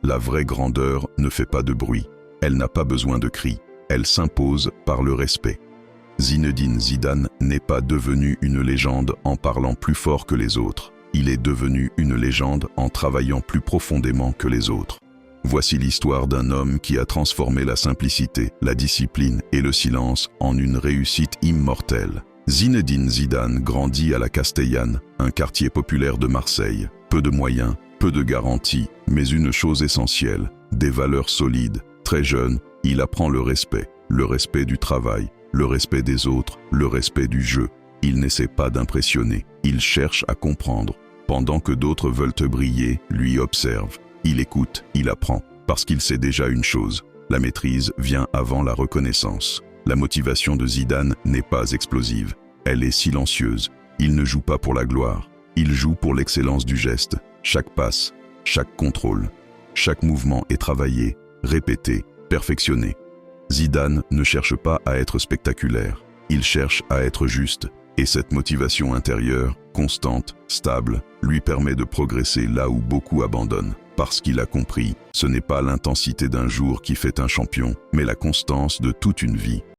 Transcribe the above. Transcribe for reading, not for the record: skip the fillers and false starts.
La vraie grandeur ne fait pas de bruit. Elle n'a pas besoin de cris. Elle s'impose par le respect. Zinedine Zidane n'est pas devenu une légende en parlant plus fort que les autres. Il est devenu une légende en travaillant plus profondément que les autres. Voici l'histoire d'un homme qui a transformé la simplicité, la discipline et le silence en une réussite immortelle. Zinedine Zidane grandit à la Castellane, un quartier populaire de Marseille. Peu de moyens, peu de garanties, mais une chose essentielle, des valeurs solides. Très jeune, il apprend le respect du travail, le respect des autres, le respect du jeu. Il n'essaie pas d'impressionner, il cherche à comprendre. Pendant que d'autres veulent briller, lui observe. Il écoute, il apprend, parce qu'il sait déjà une chose. La maîtrise vient avant la reconnaissance. La motivation de Zidane n'est pas explosive, elle est silencieuse. Il ne joue pas pour la gloire, il joue pour l'excellence du geste. Chaque passe, chaque contrôle, chaque mouvement est travaillé, répété, perfectionné. Zidane ne cherche pas à être spectaculaire, il cherche à être juste. Et cette motivation intérieure, constante, stable, lui permet de progresser là où beaucoup abandonnent. Parce qu'il a compris, ce n'est pas l'intensité d'un jour qui fait un champion, mais la constance de toute une vie.